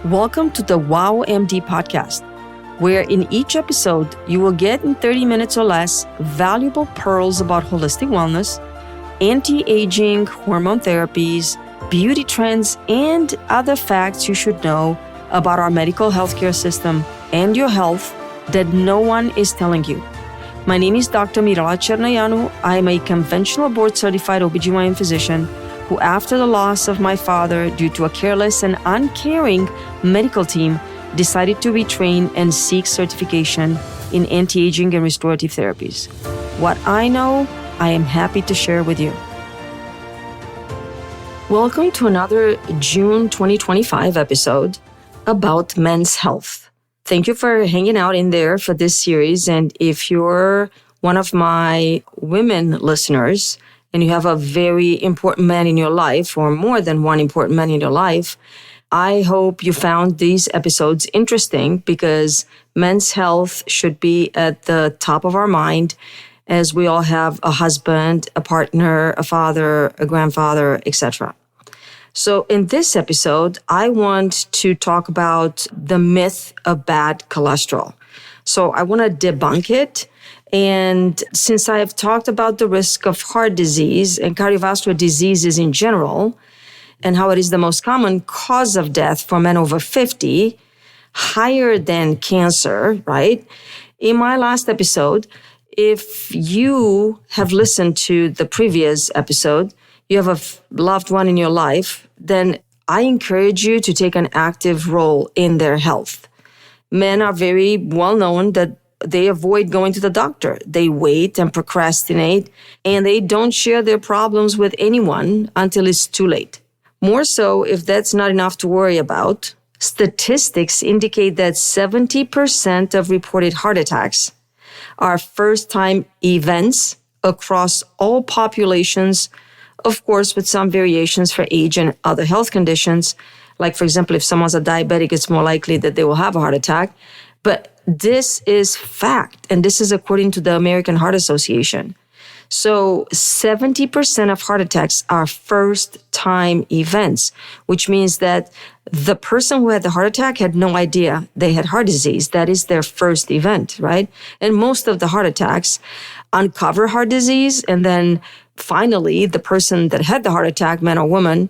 Welcome to the Wow MD podcast, where in each episode you will get in 30 minutes or less valuable pearls about holistic wellness, anti-aging, hormone therapies, beauty trends, and other facts you should know about our medical healthcare system and your health that no one is telling you. My name is Dr. Mirala Chernayanu. I am a conventional board-certified OBGYN physician who, after the loss of my father due to a careless and uncaring medical team, decided to retrain and seek certification in anti-aging and restorative therapies. What I know, I am happy to share with you. Welcome to another June 2025 episode about men's health. Thank you for hanging out in there for this series. And if you're one of my women listeners and you have a very important man in your life or more than one important man in your life, I hope you found these episodes interesting because men's health should be at the top of our mind as we all have a husband, a partner, a father, a grandfather, etc. So in this episode, I want to talk about the myth of bad cholesterol. So I want to debunk it. And since I have talked about the risk of heart disease and cardiovascular diseases in general, and how it is the most common cause of death for men over 50, higher than cancer, right? In my last episode, if you have listened to the previous episode, you have a loved one in your life, then I encourage you to take an active role in their health. Men are very well known that they avoid going to the doctor. They wait and procrastinate, and they don't share their problems with anyone until it's too late. More so, if that's not enough to worry about, statistics indicate that 70% of reported heart attacks are first-time events across all populations, of course, with some variations for age and other health conditions. Like, for example, if someone's a diabetic, it's more likely that they will have a heart attack. But this is fact, and this is according to the American Heart Association. So 70% of heart attacks are first-time events, which means that the person who had the heart attack had no idea they had heart disease. That is their first event, right? And most of the heart attacks uncover heart disease, and then finally, the person that had the heart attack, man or woman,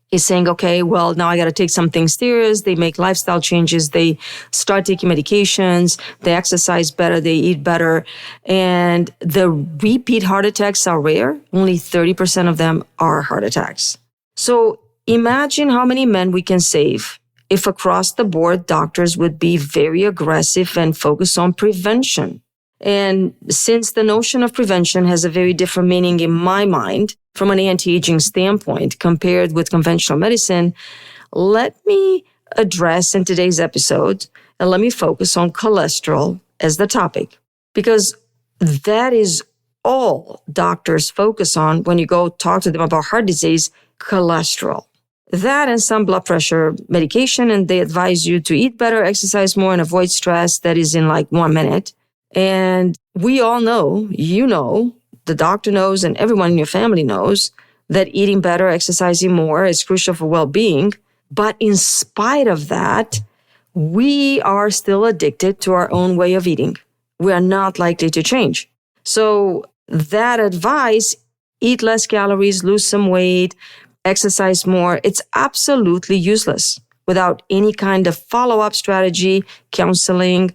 is saying, okay, well, now I got to take something serious. They make lifestyle changes. They start taking medications. They exercise better. They eat better. And the repeat heart attacks are rare. Only 30% of them are heart attacks. So imagine how many men we can save if across the board doctors would be very aggressive and focus on prevention. And since the notion of prevention has a very different meaning in my mind from an anti-aging standpoint compared with conventional medicine, let me address in today's episode and let me focus on cholesterol as the topic, because that is all doctors focus on when you go talk to them about heart disease: cholesterol. That and some blood pressure medication, and they advise you to eat better, exercise more, and avoid stress. That is in like 1 minute. And we all know, the doctor knows, and everyone in your family knows that eating better, exercising more is crucial for well-being. But in spite of that, we are still addicted to our own way of eating. We are not likely to change. So that advice, eat less calories, lose some weight, exercise more, it's absolutely useless without any kind of follow-up strategy, counseling,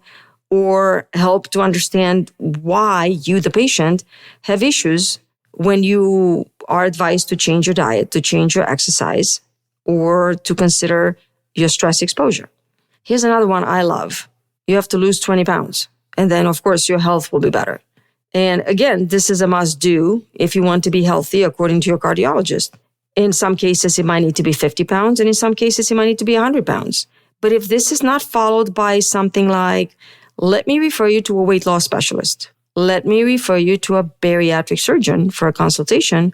or help to understand why you, the patient, have issues when you are advised to change your diet, to change your exercise, or to consider your stress exposure. Here's another one I love. You have to lose 20 pounds, and then, of course, your health will be better. And again, this is a must-do if you want to be healthy according to your cardiologist. In some cases, it might need to be 50 pounds, and in some cases, it might need to be 100 pounds. But if this is not followed by something like, let me refer you to a weight loss specialist. Let me refer you to a bariatric surgeon for a consultation,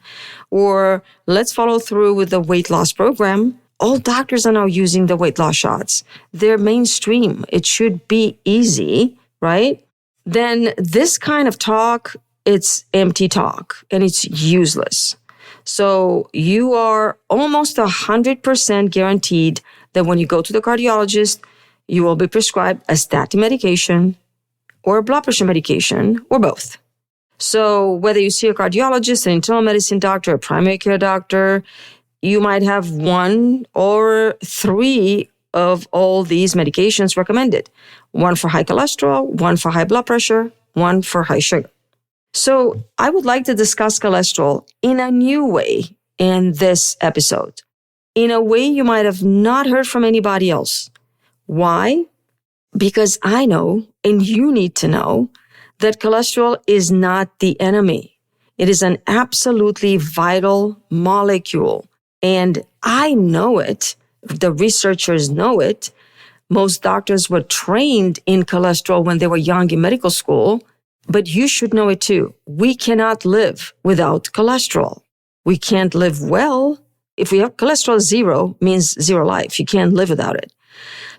or let's follow through with the weight loss program. All doctors are now using the weight loss shots. They're mainstream. It should be easy, right? Then this kind of talk, it's empty talk and it's useless. So you are almost 100% guaranteed that when you go to the cardiologist, you will be prescribed a statin medication or a blood pressure medication or both. So whether you see a cardiologist, an internal medicine doctor, a primary care doctor, you might have 1 or 3 of all these medications recommended. 1 for high cholesterol, 1 for high blood pressure, 1 for high sugar. So I would like to discuss cholesterol in a new way in this episode, in a way you might have not heard from anybody else. Why? Because I know, and you need to know, that cholesterol is not the enemy. It is an absolutely vital molecule. And I know it. The researchers know it. Most doctors were trained in cholesterol when they were young in medical school. But you should know it too. We cannot live without cholesterol. We can't live well. If we have cholesterol 0, means 0 life. You can't live without it.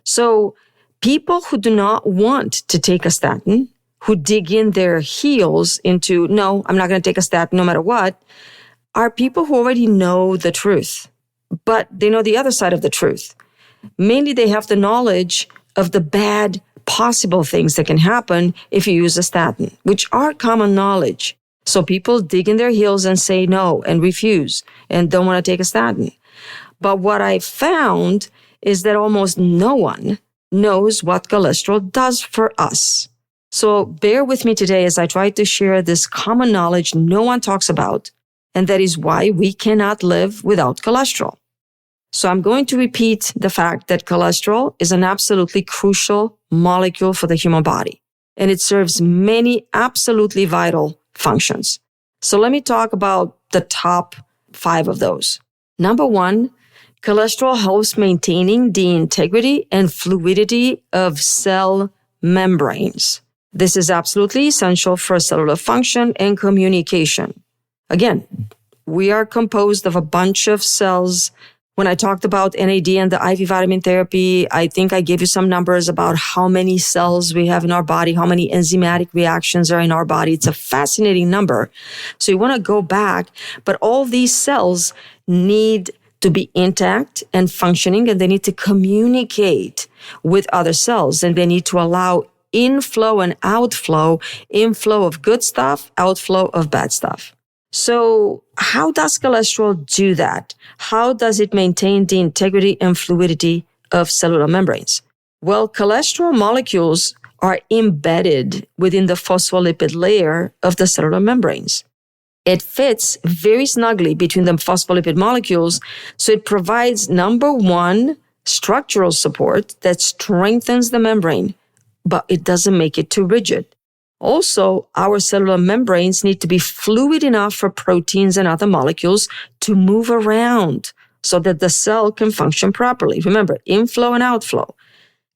So people who do not want to take a statin, who dig in their heels into, no, I'm not going to take a statin no matter what, are people who already know the truth. But they know the other side of the truth. Mainly they have the knowledge of the bad possible things that can happen if you use a statin, which are common knowledge. So people dig in their heels and say no and refuse and don't want to take a statin. But what I found is that almost no one knows what cholesterol does for us. So bear with me today as I try to share this common knowledge no one talks about, and that is why we cannot live without cholesterol. So I'm going to repeat the fact that cholesterol is an absolutely crucial molecule for the human body, and it serves many absolutely vital functions. So let me talk about the top 5 of those. Number 1, cholesterol helps maintaining the integrity and fluidity of cell membranes. This is absolutely essential for cellular function and communication. Again, we are composed of a bunch of cells. When I talked about NAD and the IV vitamin therapy, I think I gave you some numbers about how many cells we have in our body, how many enzymatic reactions are in our body. It's a fascinating number. So you want to go back, but all these cells need to be intact and functioning, and they need to communicate with other cells, and they need to allow inflow and outflow, inflow of good stuff, outflow of bad stuff. So how does cholesterol do that? How does it maintain the integrity and fluidity of cellular membranes? Well, cholesterol molecules are embedded within the phospholipid layer of the cellular membranes. It fits very snugly between the phospholipid molecules, so it provides, number 1, structural support that strengthens the membrane, but it doesn't make it too rigid. Also, our cellular membranes need to be fluid enough for proteins and other molecules to move around so that the cell can function properly. Remember, inflow and outflow.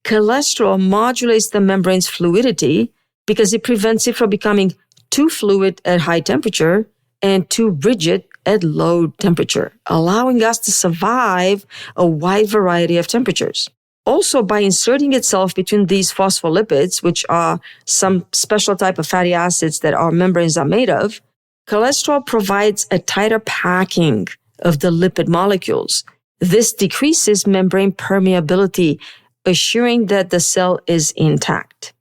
Cholesterol modulates the membrane's fluidity because it prevents it from becoming too fluid at high temperature and too rigid at low temperature, allowing us to survive a wide variety of temperatures. Also, by inserting itself between these phospholipids, which are some special type of fatty acids that our membranes are made of, cholesterol provides a tighter packing of the lipid molecules. This decreases membrane permeability, assuring that the cell is intact.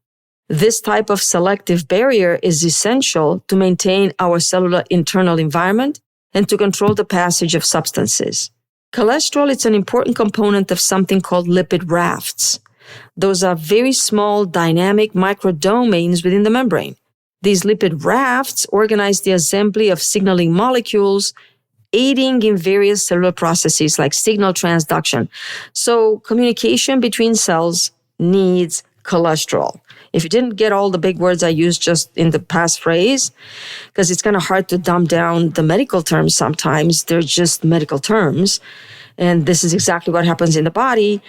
This type of selective barrier is essential to maintain our cellular internal environment and to control the passage of substances. Cholesterol is an important component of something called lipid rafts. Those are very small dynamic microdomains within the membrane. These lipid rafts organize the assembly of signaling molecules, aiding in various cellular processes like signal transduction. So communication between cells needs cholesterol. If you didn't get all the big words I used just in the past phrase, because it's kind of hard to dumb down the medical terms sometimes, they're just medical terms. And this is exactly what happens in the body.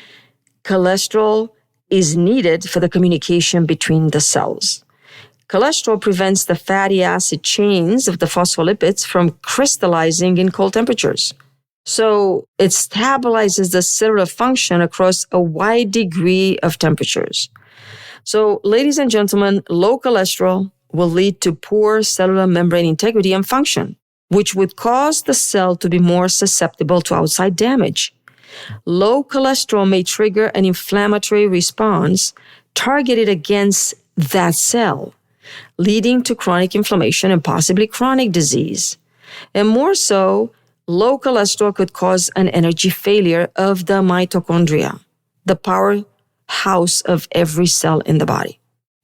Cholesterol is needed for the communication between the cells. Cholesterol prevents the fatty acid chains of the phospholipids from crystallizing in cold temperatures. So it stabilizes the cellular function across a wide degree of temperatures. So, ladies and gentlemen, low cholesterol will lead to poor cellular membrane integrity and function, which would cause the cell to be more susceptible to outside damage. Low cholesterol may trigger an inflammatory response targeted against that cell, leading to chronic inflammation and possibly chronic disease. And more so, low cholesterol could cause an energy failure of the mitochondria, the powerhouse of every cell in the body.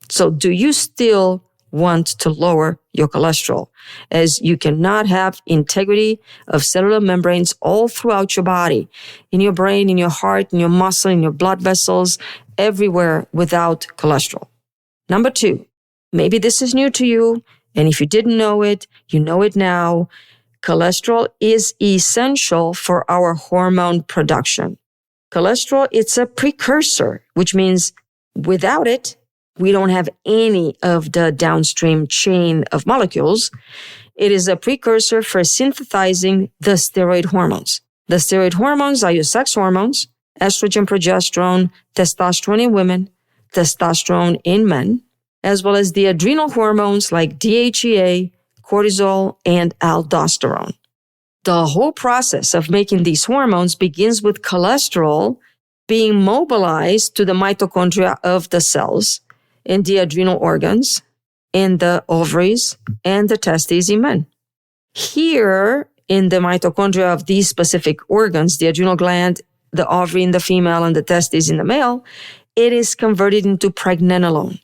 So do you still want to lower your cholesterol, as you cannot have integrity of cellular membranes all throughout your body, in your brain, in your heart, in your muscle, in your blood vessels, everywhere without cholesterol? Number 2, maybe this is new to you, and if you didn't know it, you know it now. Cholesterol is essential for our hormone production. Cholesterol, it's a precursor, which means without it, we don't have any of the downstream chain of molecules. It is a precursor for synthesizing the steroid hormones. The steroid hormones are your sex hormones: estrogen, progesterone, testosterone in women, testosterone in men, as well as the adrenal hormones like DHEA, cortisol, and aldosterone. The whole process of making these hormones begins with cholesterol being mobilized to the mitochondria of the cells in the adrenal organs, in the ovaries, and the testes in men. Here, in the mitochondria of these specific organs, the adrenal gland, the ovary in the female, and the testes in the male, it is converted into pregnenolone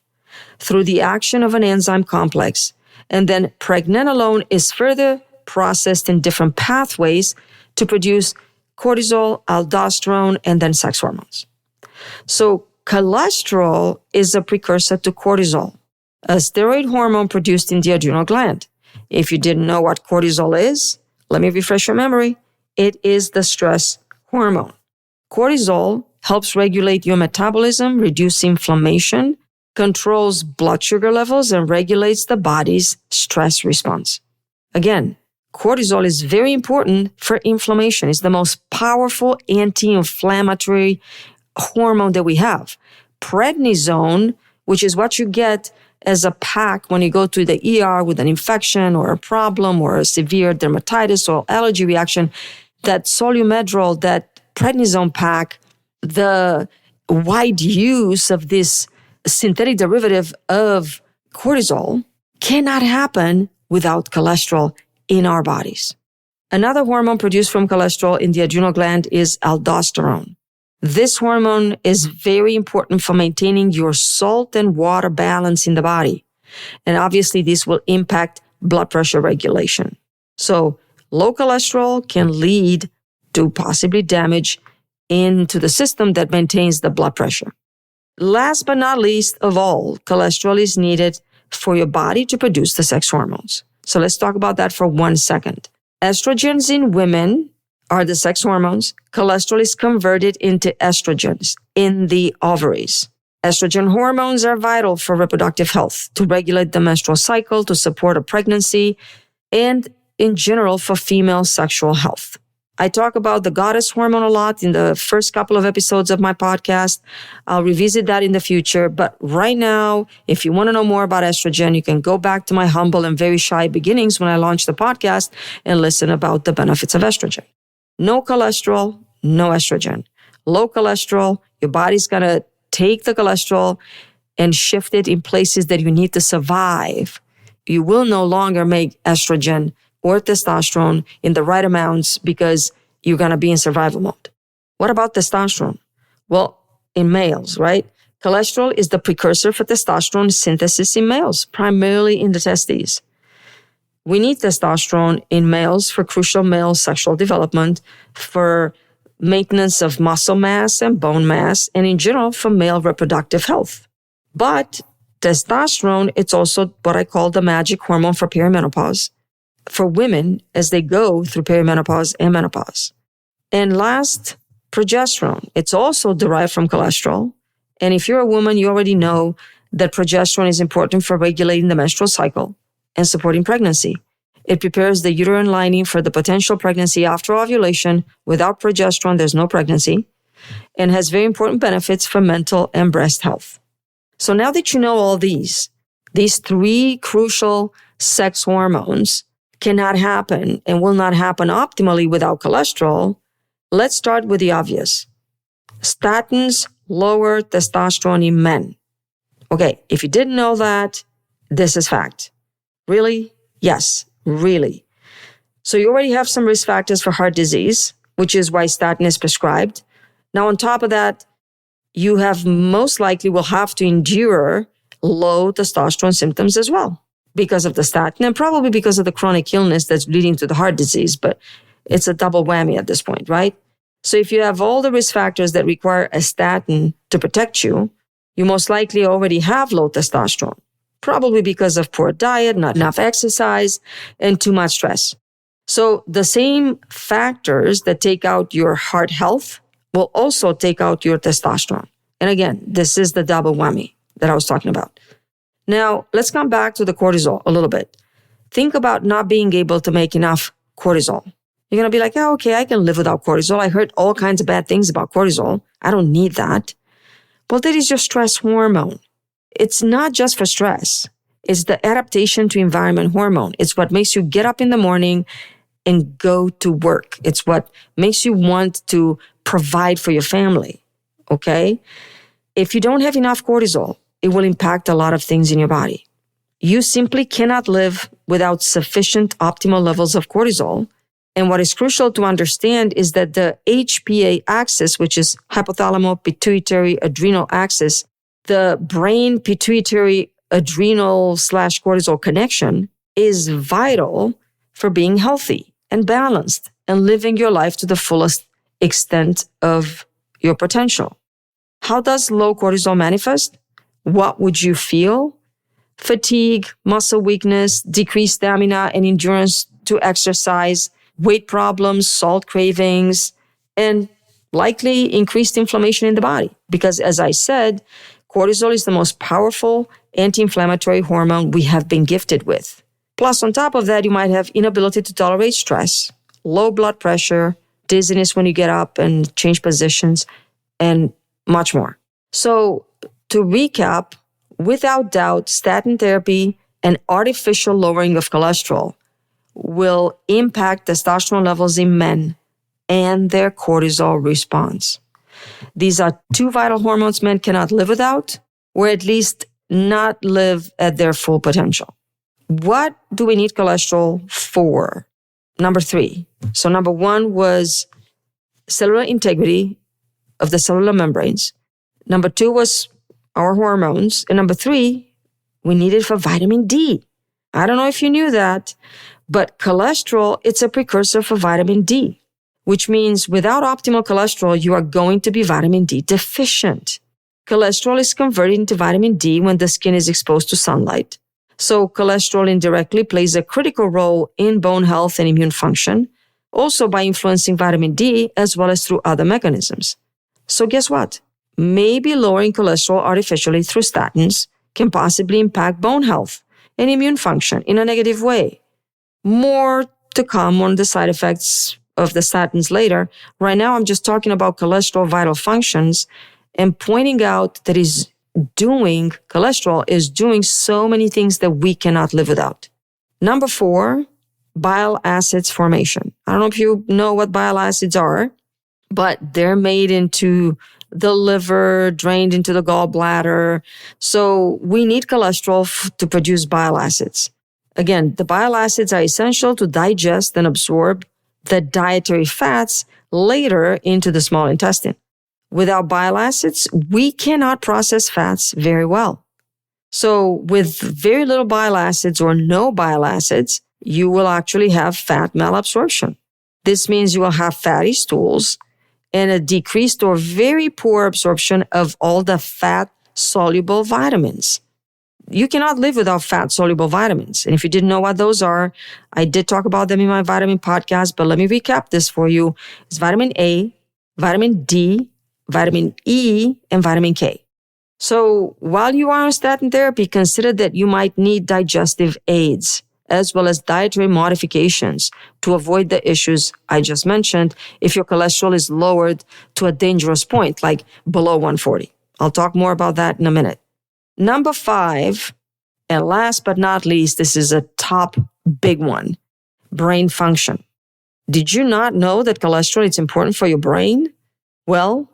through the action of an enzyme complex. And then pregnenolone is further processed in different pathways to produce cortisol, aldosterone, and then sex hormones. So cholesterol is a precursor to cortisol, a steroid hormone produced in the adrenal gland. If you didn't know what cortisol is, let me refresh your memory. It is the stress hormone. Cortisol helps regulate your metabolism, reduce inflammation, controls blood sugar levels, and regulates the body's stress response. Again, cortisol is very important for inflammation. It's the most powerful anti-inflammatory hormone that we have. Prednisone, which is what you get as a pack when you go to the ER with an infection or a problem or a severe dermatitis or allergy reaction, that Solumedrol, that prednisone pack, the wide use of this synthetic derivative of cortisol cannot happen without cholesterol in our bodies. Another hormone produced from cholesterol in the adrenal gland is aldosterone. This hormone is very important for maintaining your salt and water balance in the body. And obviously, this will impact blood pressure regulation. So low cholesterol can lead to possibly damage into the system that maintains the blood pressure. Last but not least of all, cholesterol is needed for your body to produce the sex hormones. So let's talk about that for 1 second. Estrogens in women are the sex hormones. Cholesterol is converted into estrogens in the ovaries. Estrogen hormones are vital for reproductive health, to regulate the menstrual cycle, to support a pregnancy, and in general for female sexual health. I talk about the goddess hormone a lot in the first couple of episodes of my podcast. I'll revisit that in the future. But right now, if you want to know more about estrogen, you can go back to my humble and very shy beginnings when I launched the podcast and listen about the benefits of estrogen. No cholesterol, no estrogen. Low cholesterol, your body's going to take the cholesterol and shift it in places that you need to survive. You will no longer make estrogen or testosterone in the right amounts because you're going to be in survival mode. What about testosterone? Well, in males, right? Cholesterol is the precursor for testosterone synthesis in males, primarily in the testes. We need testosterone in males for crucial male sexual development, for maintenance of muscle mass and bone mass, and in general for male reproductive health. But testosterone, it's also what I call the magic hormone for perimenopause, for women as they go through perimenopause and menopause. And last, progesterone. It's also derived from cholesterol. And if you're a woman, you already know that progesterone is important for regulating the menstrual cycle and supporting pregnancy. It prepares the uterine lining for the potential pregnancy after ovulation. Without progesterone, there's no pregnancy, and has very important benefits for mental and breast health. So now that you know all these 3 crucial sex hormones cannot happen and will not happen optimally without cholesterol, Let's start with the obvious. Statins lower testosterone in men. Okay, if you didn't know that, this is fact. Really? Yes, really. So you already have some risk factors for heart disease, which is why statin is prescribed. Now, on top of that, you have most likely will have to endure low testosterone symptoms as well because of the statin and probably because of the chronic illness that's leading to the heart disease. But it's a double whammy at this point, right? So if you have all the risk factors that require a statin to protect you, you most likely already have low testosterone, probably because of poor diet, not enough exercise, and too much stress. So the same factors that take out your heart health will also take out your testosterone. And again, this is the double whammy that I was talking about. Now, let's come back to the cortisol a little bit. Think about not being able to make enough cortisol. You're going to be like, oh, okay, I can live without cortisol. I heard all kinds of bad things about cortisol. I don't need that. Well, that is your stress hormone. It's not just for stress. It's the adaptation to environment hormone. It's what makes you get up in the morning and go to work. It's what makes you want to provide for your family. Okay? If you don't have enough cortisol, it will impact a lot of things in your body. You simply cannot live without sufficient optimal levels of cortisol. And what is crucial to understand is that the HPA axis, which is hypothalamo-pituitary-adrenal axis, the brain pituitary adrenal / cortisol connection is vital for being healthy and balanced and living your life to the fullest extent of your potential. How does low cortisol manifest? What would you feel? Fatigue, muscle weakness, decreased stamina and endurance to exercise, weight problems, salt cravings, and likely increased inflammation in the body. Because as I said, cortisol is the most powerful anti-inflammatory hormone we have been gifted with. Plus, on top of that, you might have inability to tolerate stress, low blood pressure, dizziness when you get up and change positions, and much more. So, to recap, without doubt, statin therapy and artificial lowering of cholesterol will impact testosterone levels in men and their cortisol response. These are two vital hormones men cannot live without, or at least not live at their full potential. What do we need cholesterol for? Number 3. So number 1 was cellular integrity of the cellular membranes. Number 2 was our hormones. And number 3, we need it for vitamin D. I don't know if you knew that, but cholesterol, it's a precursor for vitamin D, which means without optimal cholesterol, you are going to be vitamin D deficient. Cholesterol is converted into vitamin D when the skin is exposed to sunlight. So cholesterol indirectly plays a critical role in bone health and immune function, also by influencing vitamin D as well as through other mechanisms. So guess what? Maybe lowering cholesterol artificially through statins can possibly impact bone health and immune function in a negative way. More to come on the side effects of the statins later. Right now, I'm just talking about cholesterol vital functions and pointing out that cholesterol is doing so many things that we cannot live without. Number 4, bile acids formation. I don't know if you know what bile acids are, but they're made into the liver, drained into the gallbladder. So we need cholesterol to produce bile acids. Again, the bile acids are essential to digest and absorb the dietary fats later into the small intestine. Without bile acids, we cannot process fats very well. So with very little bile acids or no bile acids, you will actually have fat malabsorption. This means you will have fatty stools and a decreased or very poor absorption of all the fat-soluble vitamins. You cannot live without fat-soluble vitamins. And if you didn't know what those are, I did talk about them in my vitamin podcast, but let me recap this for you. It's vitamin A, vitamin D, vitamin E, and vitamin K. So while you are on statin therapy, consider that you might need digestive aids as well as dietary modifications to avoid the issues I just mentioned if your cholesterol is lowered to a dangerous point, like below 140. I'll talk more about that in a minute. Number 5, and last but not least, this is a top big one, brain function. Did you not know that cholesterol is important for your brain? Well,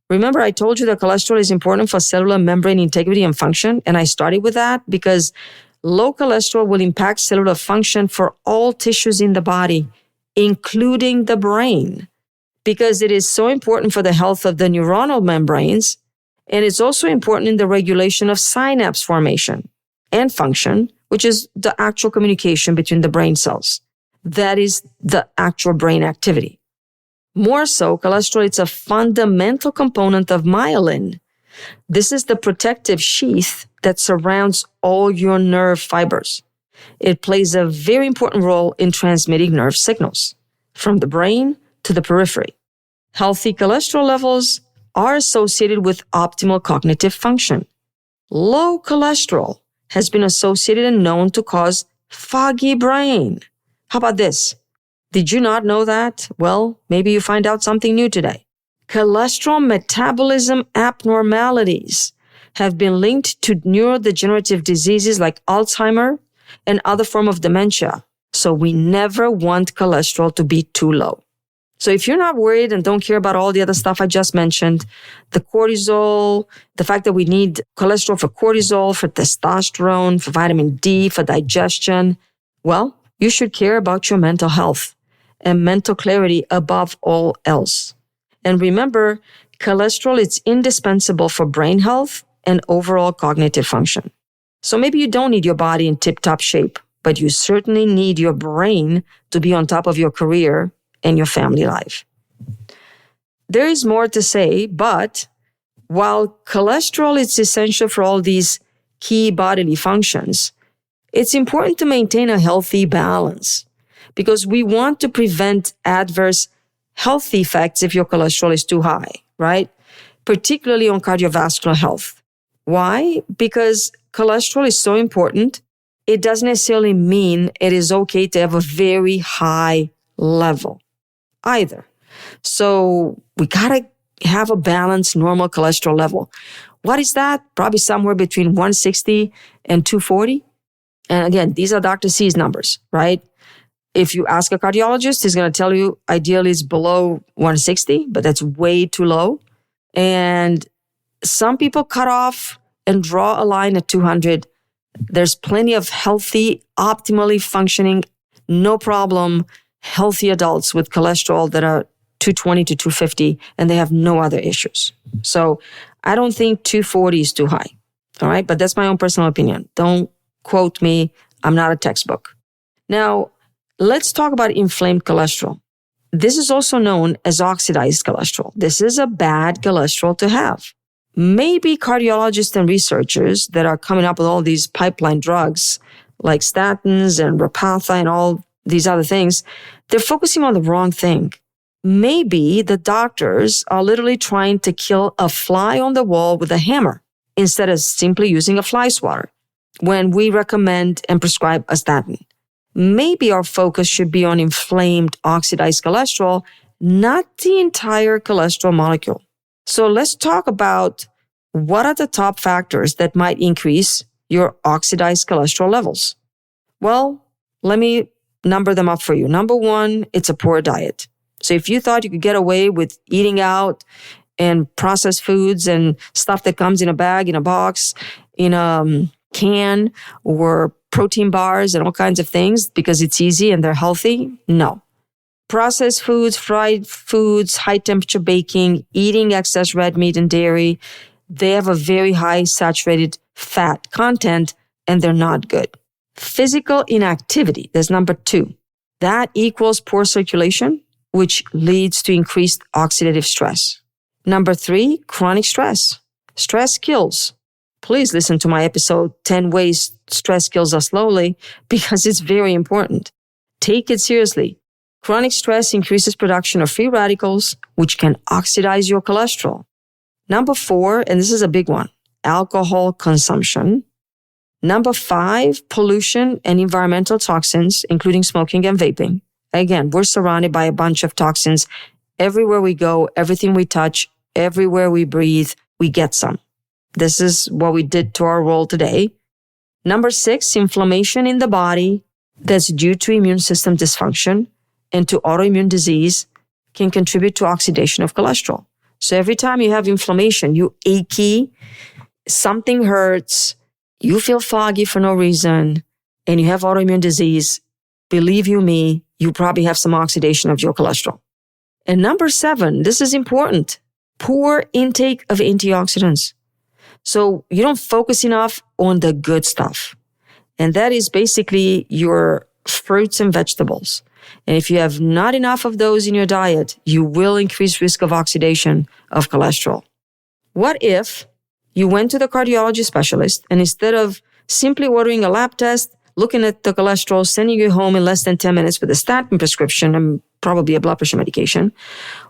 remember I told you that cholesterol is important for cellular membrane integrity and function, and I started with that because low cholesterol will impact cellular function for all tissues in the body, including the brain, because it is so important for the health of the neuronal membranes, and it's also important in the regulation of synapse formation and function, which is the actual communication between the brain cells. That is the actual brain activity. More so, cholesterol is a fundamental component of myelin. This is the protective sheath that surrounds all your nerve fibers. It plays a very important role in transmitting nerve signals from the brain to the periphery. Healthy cholesterol levels are associated with optimal cognitive function. Low cholesterol has been associated and known to cause foggy brain. How about this? Did you not know that? Well, maybe you find out something new today. Cholesterol metabolism abnormalities have been linked to neurodegenerative diseases like Alzheimer and other forms of dementia. So we never want cholesterol to be too low. So if you're not worried and don't care about all the other stuff I just mentioned, the cortisol, the fact that we need cholesterol for cortisol, for testosterone, for vitamin D, for digestion, well, you should care about your mental health and mental clarity above all else. And remember, cholesterol is indispensable for brain health and overall cognitive function. So maybe you don't need your body in tip-top shape, but you certainly need your brain to be on top of your career and your family life. There is more to say, but while cholesterol is essential for all these key bodily functions, it's important to maintain a healthy balance because we want to prevent adverse health effects if your cholesterol is too high, right? Particularly on cardiovascular health. Why? Because cholesterol is so important. It doesn't necessarily mean it is okay to have a very high level either. So we gotta have a balanced normal cholesterol level. What is that? Probably somewhere between 160 and 240. And again, these are Dr. C's numbers, right? If you ask a cardiologist, he's going to tell you ideally it's below 160, but that's way too low. And some people cut off and draw a line at 200. There's plenty of healthy, optimally functioning, no problem, healthy adults with cholesterol that are 220 to 250, and they have no other issues. So I don't think 240 is too high. All right. But that's my own personal opinion. Don't quote me. I'm not a textbook. Now, let's talk about inflamed cholesterol. This is also known as oxidized cholesterol. This is a bad cholesterol to have. Maybe cardiologists and researchers that are coming up with all these pipeline drugs like statins and Repatha and all these other things, they're focusing on the wrong thing. Maybe the doctors are literally trying to kill a fly on the wall with a hammer instead of simply using a fly swatter when we recommend and prescribe a statin. Maybe our focus should be on inflamed oxidized cholesterol, not the entire cholesterol molecule. So let's talk about what are the top factors that might increase your oxidized cholesterol levels. Well, let me number them up for you. Number one, it's a poor diet. So if you thought you could get away with eating out and processed foods and stuff that comes in a bag, in a box, in a can, or protein bars and all kinds of things because it's easy and they're healthy, no. Processed foods, fried foods, high temperature baking, eating excess red meat and dairy, they have a very high saturated fat content and they're not good. Physical inactivity, that's number two. That equals poor circulation, which leads to increased oxidative stress. Number three, chronic stress. Stress kills. Please listen to my episode, 10 Ways Stress Kills Us Slowly, because it's very important. Take it seriously. Chronic stress increases production of free radicals, which can oxidize your cholesterol. Number four, and this is a big one, alcohol consumption. Number five, pollution and environmental toxins, including smoking and vaping. Again, we're surrounded by a bunch of toxins. Everywhere we go, everything we touch, everywhere we breathe, we get some. This is what we did to our world today. Number six, inflammation in the body that's due to immune system dysfunction. and to autoimmune disease can contribute to oxidation of cholesterol. So every time you have inflammation, you achy, something hurts, you feel foggy for no reason, and you have autoimmune disease, believe you me, you probably have some oxidation of your cholesterol. And number 7, this is important, poor intake of antioxidants. So you don't focus enough on the good stuff. And that is basically your fruits and vegetables. And if you have not enough of those in your diet, you will increase risk of oxidation of cholesterol. What if you went to the cardiology specialist and instead of simply ordering a lab test, looking at the cholesterol, sending you home in less than 10 minutes with a statin prescription and probably a blood pressure medication,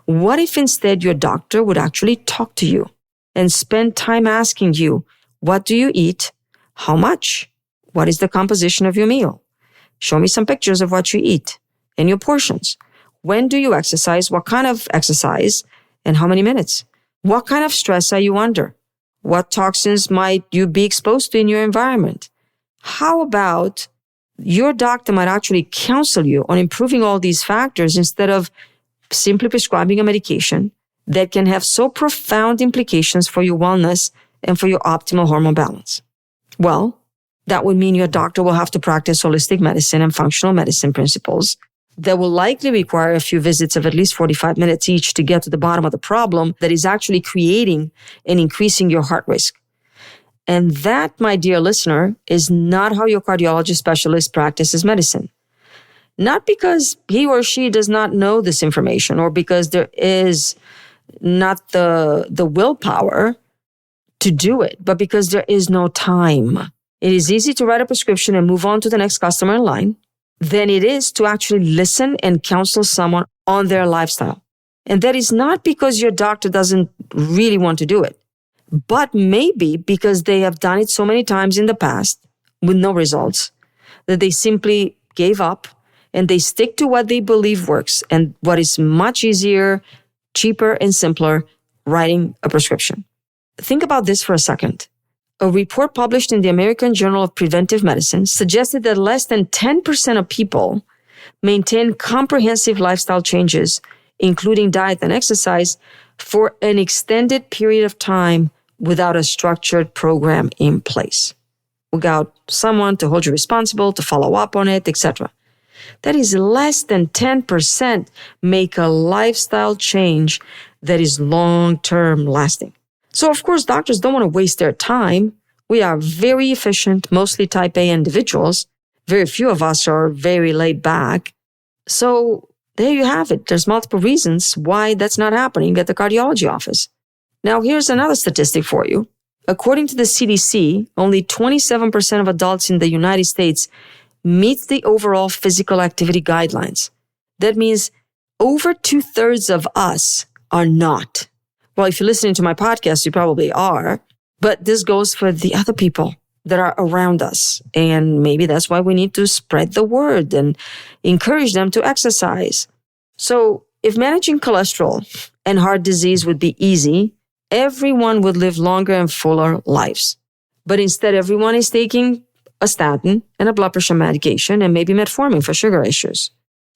what if instead your doctor would actually talk to you and spend time asking you, what do you eat? How much? What is the composition of your meal? Show me some pictures of what you eat and your portions. When do you exercise? What kind of exercise? And how many minutes? What kind of stress are you under? What toxins might you be exposed to in your environment? How about your doctor might actually counsel you on improving all these factors instead of simply prescribing a medication that can have so profound implications for your wellness and for your optimal hormone balance? Well, that would mean your doctor will have to practice holistic medicine and functional medicine principles that will likely require a few visits of at least 45 minutes each to get to the bottom of the problem that is actually creating and increasing your heart risk. And that, my dear listener, is not how your cardiology specialist practices medicine. Not because he or she does not know this information or because there is not the willpower to do it, but because there is no time. It is easy to write a prescription and move on to the next customer in line than it is to actually listen and counsel someone on their lifestyle. And that is not because your doctor doesn't really want to do it, but maybe because they have done it so many times in the past with no results that they simply gave up and they stick to what they believe works and what is much easier, cheaper, and simpler, writing a prescription. Think about this for a second. A report published in the American Journal of Preventive Medicine suggested that less than 10% of people maintain comprehensive lifestyle changes, including diet and exercise, for an extended period of time without a structured program in place, without someone to hold you responsible, to follow up on it, etc. That is less than 10% make a lifestyle change that is long-term lasting. So, of course, doctors don't want to waste their time. We are very efficient, mostly type A individuals. Very few of us are very laid back. So there you have it. There's multiple reasons why that's not happening at the cardiology office. Now, here's another statistic for you. According to the CDC, only 27% of adults in the United States meet the overall physical activity guidelines. That means over 2/3 of us are not. Well, if you're listening to my podcast, you probably are, but this goes for the other people that are around us. And maybe that's why we need to spread the word and encourage them to exercise. So if managing cholesterol and heart disease would be easy, everyone would live longer and fuller lives. But instead, everyone is taking a statin and a blood pressure medication and maybe metformin for sugar issues.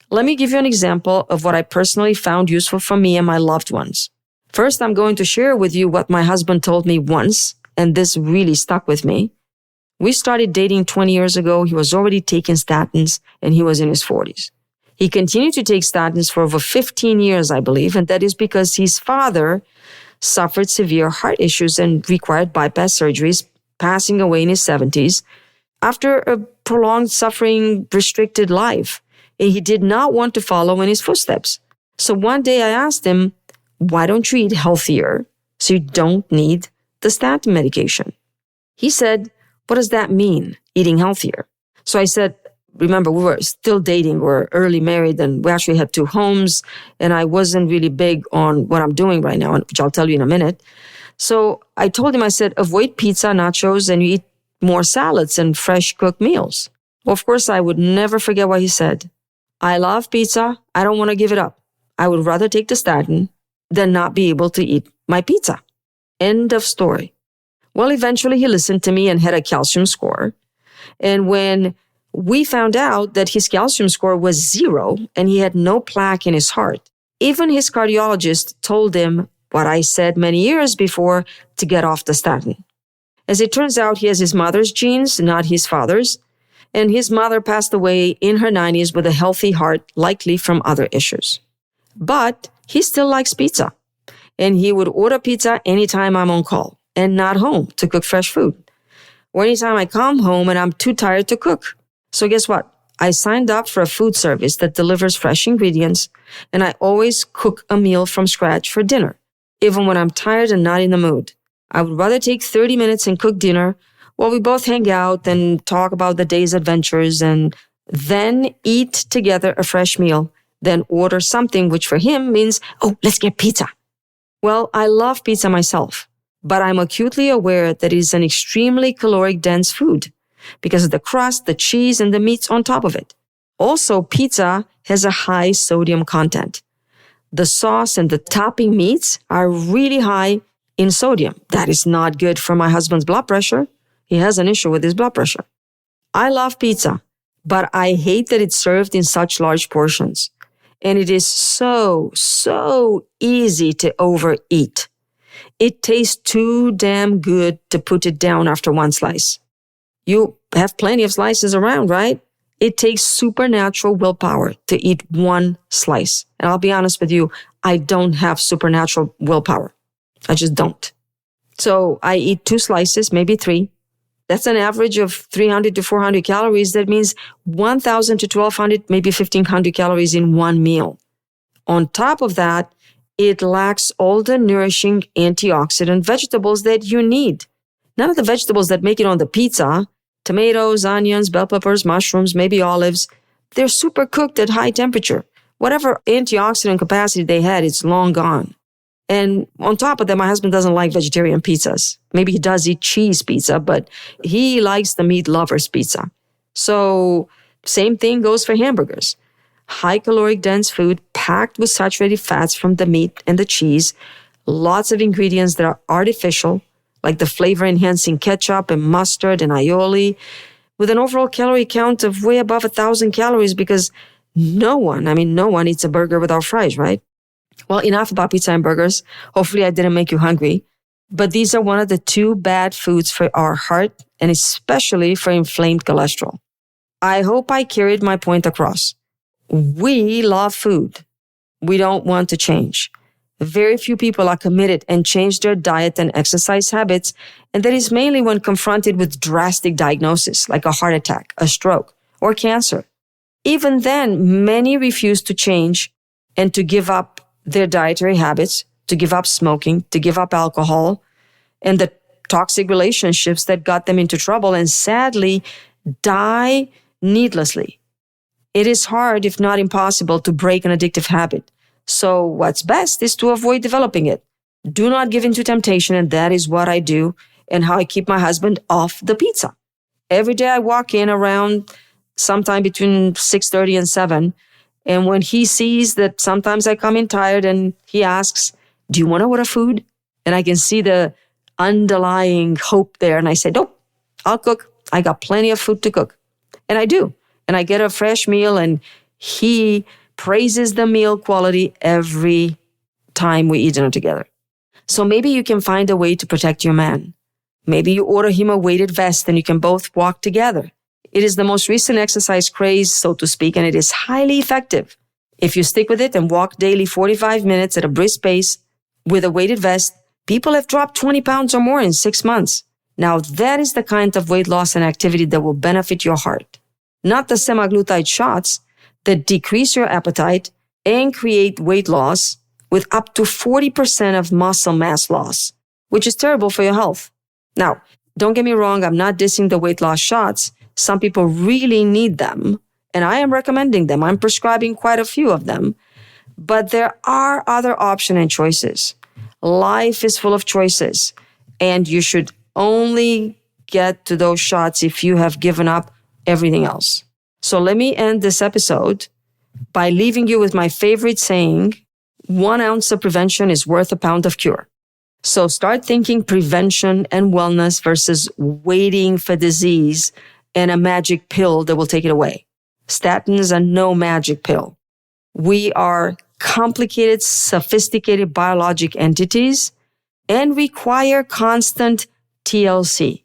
Let me give you an example of what I personally found useful for me and my loved ones. First, I'm going to share with you what my husband told me once, and this really stuck with me. We started dating 20 years ago. He was already taking statins, and he was in his 40s. He continued to take statins for over 15 years, I believe, and that is because his father suffered severe heart issues and required bypass surgeries, passing away in his 70s after a prolonged suffering, restricted life. And he did not want to follow in his footsteps. So one day I asked him, why don't you eat healthier so you don't need the statin medication? He said, what does that mean, eating healthier? So I said, remember, we were still dating, we were early married, and we actually had 2 homes, and I wasn't really big on what I'm doing right now, which I'll tell you in a minute. So I told him, I said, avoid pizza, nachos, and you eat more salads and fresh cooked meals. Well, of course, I would never forget what he said. I love pizza. I don't want to give it up. I would rather take the statin than not be able to eat my pizza. End of story. Well, eventually he listened to me and had a calcium score. And when We found out that his calcium score was 0 and he had no plaque in his heart. Even his cardiologist told him what I said many years before, to get off the statin. As it turns out, he has his mother's genes, not his father's, and his mother passed away in her 90s with a healthy heart, likely from other issues. But he still likes pizza, and he would order pizza anytime I'm on call and not home to cook fresh food, or anytime I come home and I'm too tired to cook. So guess what? I signed up for a food service that delivers fresh ingredients, and I always cook a meal from scratch for dinner, even when I'm tired and not in the mood. I would rather take 30 minutes and cook dinner while we both hang out and talk about the day's adventures and then eat together a fresh meal, then order something which for him means, oh, let's get pizza. Well, I love pizza myself, but I'm acutely aware that it is an extremely caloric-dense food because of the crust, the cheese, and the meats on top of it. Also, pizza has a high sodium content. The sauce and the topping meats are really high in sodium. That is not good for my husband's blood pressure. He has an issue with his blood pressure. I love pizza, but I hate that it's served in such large portions. And it is so easy to overeat. It tastes too damn good to put it down after one slice. You have plenty of slices around, right? It takes supernatural willpower to eat one slice. And I'll be honest with you, I don't have supernatural willpower. I just don't. So I eat 2 slices, maybe 3. That's an average of 300 to 400 calories. That means 1,000 to 1,200, maybe 1,500 calories in one meal. On top of that, it lacks all the nourishing antioxidant vegetables that you need. None of the vegetables that make it on the pizza, tomatoes, onions, bell peppers, mushrooms, maybe olives, they're super cooked at high temperature. Whatever antioxidant capacity they had, it's long gone. And on top of that, my husband doesn't like vegetarian pizzas. Maybe he does eat cheese pizza, but he likes the meat lover's pizza. So same thing goes for hamburgers. High caloric dense food packed with saturated fats from the meat and the cheese. Lots of ingredients that are artificial, like the flavor enhancing ketchup and mustard and aioli, with an overall calorie count of way above 1,000 calories because no one eats a burger without fries, right? Well, enough about pizza and burgers. Hopefully I didn't make you hungry. But these are one of the 2 bad foods for our heart and especially for inflamed cholesterol. I hope I carried my point across. We love food. We don't want to change. Very few people are committed and change their diet and exercise habits, and that is mainly when confronted with drastic diagnosis like a heart attack, a stroke, or cancer. Even then, many refuse to change and to give up their dietary habits, to give up smoking, to give up alcohol, and the toxic relationships that got them into trouble, and sadly, die needlessly. It is hard, if not impossible, to break an addictive habit. So what's best is to avoid developing it. Do not give in to temptation, and that is what I do and how I keep my husband off the pizza. Every day I walk in around sometime between 6:30 and 7, and when he sees that sometimes I come in tired and he asks, do you want to order food? And I can see the underlying hope there, and I say, nope, I'll cook. I got plenty of food to cook. And I do. And I get a fresh meal, and he praises the meal quality every time we eat dinner together. So maybe you can find a way to protect your man. Maybe you order him a weighted vest and you can both walk together. It is the most recent exercise craze, so to speak, and it is highly effective. If you stick with it and walk daily 45 minutes at a brisk pace with a weighted vest, people have dropped 20 pounds or more in 6 months. Now that is the kind of weight loss and activity that will benefit your heart. Not the semaglutide shots that decrease your appetite and create weight loss with up to 40% of muscle mass loss, which is terrible for your health. Now, don't get me wrong, I'm not dissing the weight loss shots. Some people really need them, and I am recommending them. I'm prescribing quite a few of them. But there are other options and choices. Life is full of choices, and you should only get to those shots if you have given up everything else. So let me end this episode by leaving you with my favorite saying, 1 ounce of prevention is worth a pound of cure. So start thinking prevention and wellness versus waiting for disease and a magic pill that will take it away. Statins are no magic pill. We are complicated, sophisticated biologic entities and require constant TLC.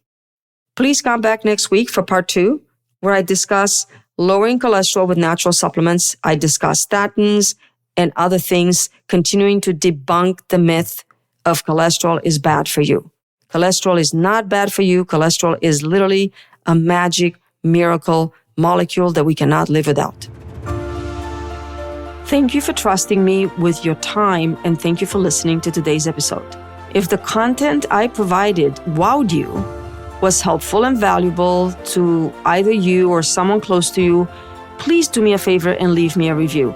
Please come back next week for part 2, where I discuss lowering cholesterol with natural supplements. I discuss statins and other things, continuing to debunk the myth of cholesterol is bad for you. Cholesterol is not bad for you. Cholesterol is literally a magic miracle molecule that we cannot live without. Thank you for trusting me with your time, and thank you for listening to today's episode. If the content I provided wowed you, was helpful and valuable to either you or someone close to you, please do me a favor and leave me a review.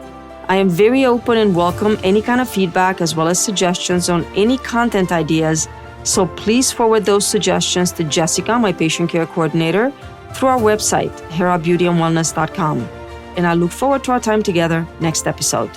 I am very open and welcome any kind of feedback as well as suggestions on any content ideas. So please forward those suggestions to Jessica, my patient care coordinator, through our website, herabeautyandwellness.com. And I look forward to our time together next episode.